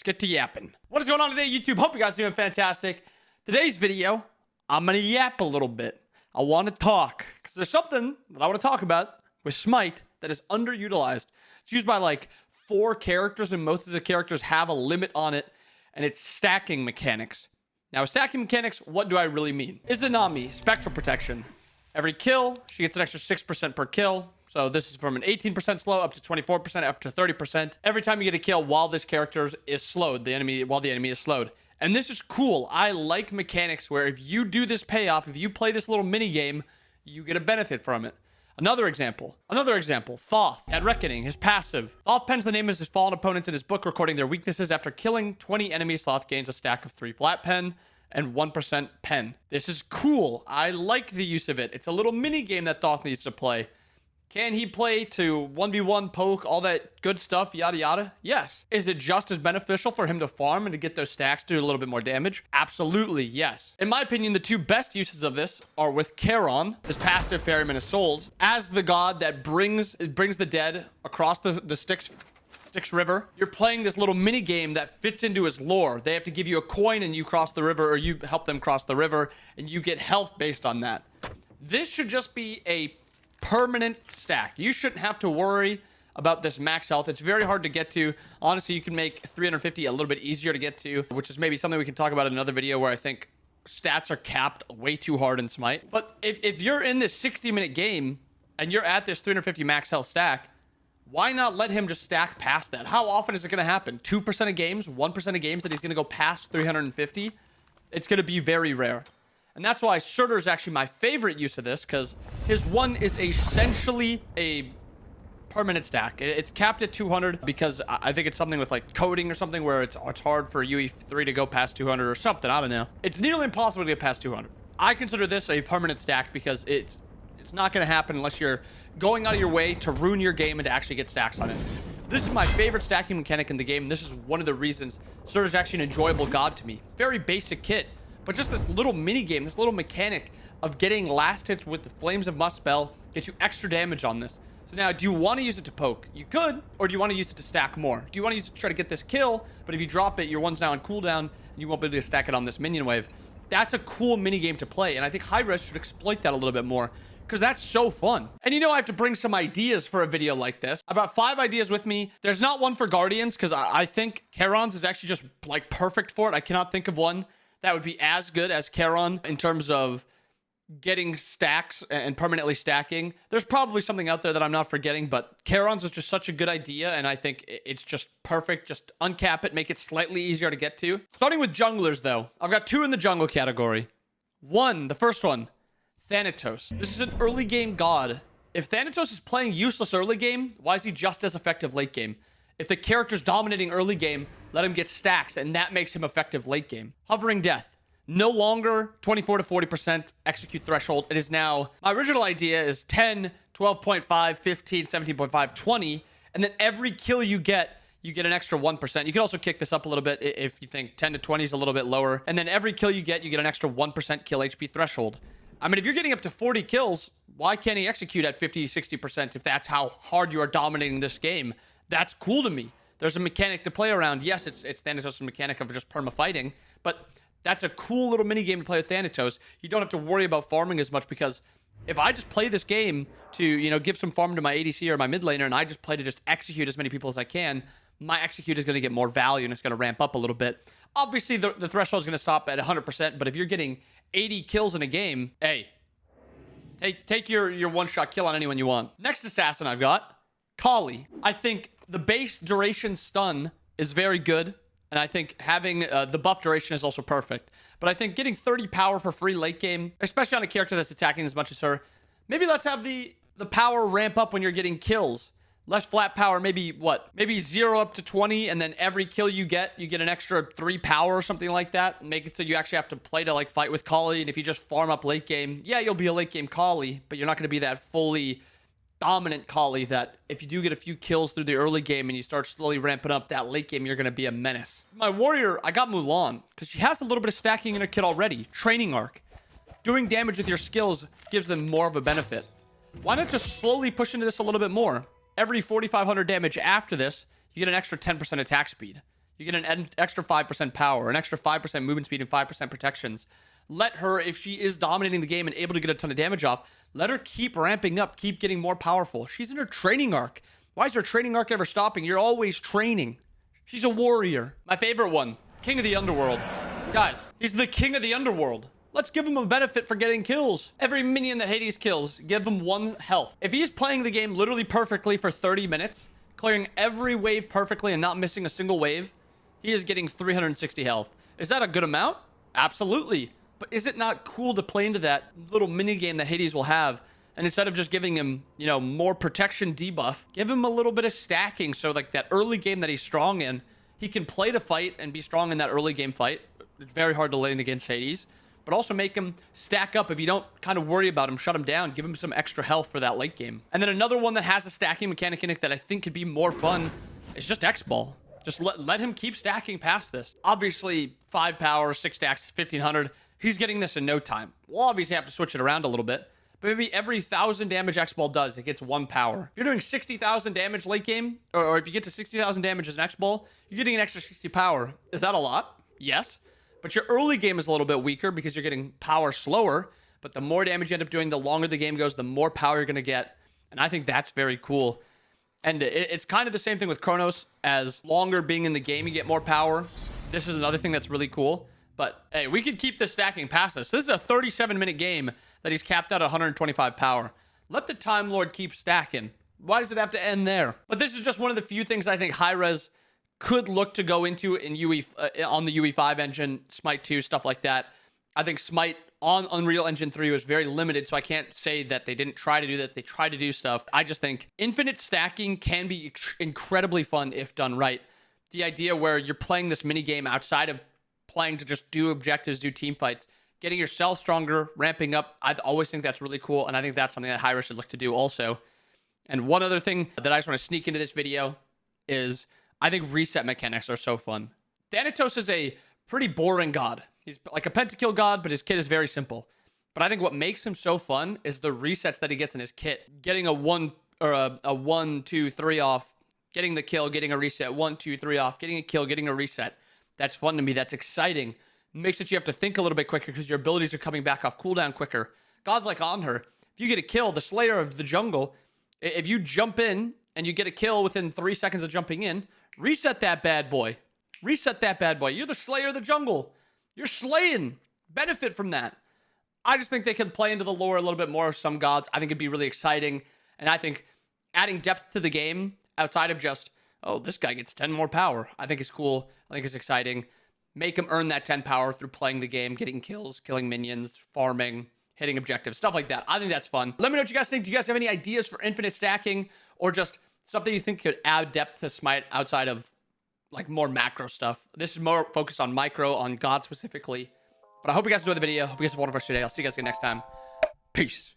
let's get to yapping. What is going on today, YouTube? Hope you guys are doing fantastic. Today's video, I'm gonna yap a little bit. I want to talk because there's something that I want to talk about with Smite that is underutilized. It's used by like 4 characters, and most of the characters have a limit on it, and it's stacking mechanics. Now, with stacking mechanics, what do I really mean? Izanami, Spectral Protection. Every kill, she gets an extra 6% per kill. So this is from an 18% slow up to 24%, up to 30%. Every time you get a kill while this character is slowed, while the enemy is slowed. And this is cool. I like mechanics where if you do this payoff, if you play this little mini game, you get a benefit from it. Another example, Thoth at Reckoning, his passive. Thoth pens the name of his fallen opponents in his book, recording their weaknesses. After killing 20 enemies, Thoth gains a stack of 3 flat pen and 1% pen. This is cool. I like the use of it. It's a little mini game that Thoth needs to play. Can he play to 1v1 poke, all that good stuff, yada yada? Yes. Is it just as beneficial for him to farm and to get those stacks to do a little bit more damage? Absolutely, yes. In my opinion, the 2 best uses of this are with Charon, his passive Ferryman of Souls, as the god that brings the dead across the Styx River. You're playing this little mini game that fits into his lore. They have to give you a coin and you cross the river, or you help them cross the river, and you get health based on that. This should just be a permanent stack. You shouldn't have to worry about this max health. It's very hard to get to. Honestly, you can make 350 a little bit easier to get to, which is maybe something we can talk about in another video, where I think stats are capped way too hard in Smite. But if you're in this 60-minute game and you're at this 350 max health stack, why not let him just stack past that? How often is it going to happen? 2% of games, 1% of games that he's going to go past 350? It's going to be very rare. And that's why Surtr is actually my favorite use of this, because his one is essentially a permanent stack. It's capped at 200 because I think it's something with like coding or something where it's hard for UE3 to go past 200 or something. I don't know. It's nearly impossible to get past 200. I consider this a permanent stack because it's not going to happen unless you're going out of your way to ruin your game and to actually get stacks on it. This is my favorite stacking mechanic in the game, and this is one of the reasons Surtr is actually an enjoyable god to me. Very basic kit. But just this little mini game, this little mechanic of getting last hits with the Flames of Muspell gets you extra damage on this. So now, do you want to use it to poke? You could, or do you want to use it to stack more? Do you want to use it to try to get this kill, but if you drop it, your one's now on cooldown, and you won't be able to stack it on this minion wave? That's a cool mini game to play, and I think High-Res should exploit that a little bit more, because that's so fun. And you know I have to bring some ideas for a video like this. I brought 5 ideas with me. There's not one for Guardians, because I think Charon's is actually just like perfect for it. I cannot think of one that would be as good as Charon in terms of getting stacks and permanently stacking. There's probably something out there that I'm not forgetting, but Charon's was just such a good idea, and I think it's just perfect. Just uncap it, make it slightly easier to get to. Starting with junglers, though. I've got 2 in the jungle category. The first one, Thanatos. This is an early game god. If Thanatos is playing useless early game, why is he just as effective late game? If the character's dominating early game, let him get stacks, and that makes him effective late game. Hovering Death. No longer 24 to 40% execute threshold. It is now, my original idea is 10, 12.5, 15, 17.5, 20, and then every kill you get an extra 1%. You can also kick this up a little bit if you think 10 to 20 is a little bit lower. And then every kill you get an extra 1% kill HP threshold. I mean, if you're getting up to 40 kills, why can't he execute at 50, 60% if that's how hard you are dominating this game? That's cool to me. There's a mechanic to play around. Yes, it's Thanatos' mechanic of just perma-fighting, but that's a cool little mini game to play with Thanatos. You don't have to worry about farming as much, because if I just play this game to, give some farm to my ADC or my mid laner, and I just play to just execute as many people as I can, my execute is going to get more value, and it's going to ramp up a little bit. Obviously, the threshold is going to stop at 100%, but if you're getting 80 kills in a game, hey, take your one-shot kill on anyone you want. Next assassin I've got, Kali. I think the base duration stun is very good, and I think having the buff duration is also perfect. But I think getting 30 power for free late game, especially on a character that's attacking as much as her, maybe let's have the power ramp up when you're getting kills. Less flat power, maybe 0 up to 20, and then every kill you get an extra 3 power or something like that. Make it so you actually have to play to like fight with Kali, and if you just farm up late game, yeah, you'll be a late game Kali, but you're not going to be that fully dominant Kali that if you do get a few kills through the early game and you start slowly ramping up that late game, you're going to be a menace. My warrior, I got Mulan because she has a little bit of stacking in her kit already. Training arc. Doing damage with your skills gives them more of a benefit. Why not just slowly push into this a little bit more? Every 4,500 damage after this, you get an extra 10% attack speed. You get an extra 5% power, an extra 5% movement speed, and 5% protections. Let her, if she is dominating the game and able to get a ton of damage off, let her keep ramping up, keep getting more powerful. She's in her training arc. Why is her training arc ever stopping? You're always training. She's a warrior. My favorite one, King of the Underworld. Guys, he's the King of the Underworld. Let's give him a benefit for getting kills. Every minion that Hades kills, give him 1 health. If he's playing the game literally perfectly for 30 minutes, clearing every wave perfectly and not missing a single wave, he is getting 360 health. Is that a good amount? Absolutely. But is it not cool to play into that little mini game that Hades will have? And instead of just giving him, you know, more protection debuff, give him a little bit of stacking. So like that early game that he's strong in, he can play to fight and be strong in that early game fight. It's very hard to lane against Hades. But also make him stack up. If you don't kind of worry about him, shut him down, give him some extra health for that late game. And then another one that has a stacking mechanic in it that I think could be more fun is just X-Ball. Just let him keep stacking past this. Obviously, 5 power, 6 stacks, 1500. He's getting this in no time. We'll obviously have to switch it around a little bit. But maybe every 1,000 damage X-Ball does, it gets 1 power. If you're doing 60,000 damage late game, or if you get to 60,000 damage as an X-Ball, you're getting an extra 60 power. Is that a lot? Yes. But your early game is a little bit weaker because you're getting power slower. But the more damage you end up doing, the longer the game goes, the more power you're going to get. And I think that's very cool. And it's kind of the same thing with Chronos. As longer being in the game, you get more power. This is another thing that's really cool. But hey, we could keep this stacking past this. This is a 37-minute game that he's capped out at 125 power. Let the Time Lord keep stacking. Why does it have to end there? But this is just one of the few things I think Hi-Rez could look to go into in UE on the UE5 engine, Smite 2, stuff like that. I think Smite on Unreal Engine 3 was very limited, so I can't say that they didn't try to do that. They tried to do stuff. I just think infinite stacking can be incredibly fun if done right. The idea where you're playing this mini game outside of playing to just do objectives, do team fights, getting yourself stronger, ramping up. I always think that's really cool, and I think that's something that Hi-Rez should look to do also. And one other thing that I just want to sneak into this video is I think reset mechanics are so fun. Thanatos is a pretty boring god. He's like a pentakill god, but his kit is very simple. But I think what makes him so fun is the resets that he gets in his kit. Getting a 1 or a 1, 2, 3 off, getting the kill, getting a reset, 1, 2, 3 off, getting a kill, getting a reset. That's fun to me. That's exciting. It makes it you have to think a little bit quicker because your abilities are coming back off cooldown quicker. Gods like on her. If you get a kill, the Slayer of the jungle, if you jump in and you get a kill within 3 seconds of jumping in, reset that bad boy. Reset that bad boy. You're the Slayer of the jungle. You're slaying. Benefit from that. I just think they could play into the lore a little bit more of some gods. I think it'd be really exciting. And I think adding depth to the game outside of just, oh, this guy gets 10 more power, I think is cool. I think it's exciting. Make him earn that 10 power through playing the game, getting kills, killing minions, farming, hitting objectives, stuff like that. I think that's fun. Let me know what you guys think. Do you guys have any ideas for infinite stacking or just something you think could add depth to Smite outside of like more macro stuff? This is more focused on micro, on God specifically. But I hope you guys enjoyed the video. Hope you guys have a wonderful rest of your day. I'll see you guys again next time. Peace.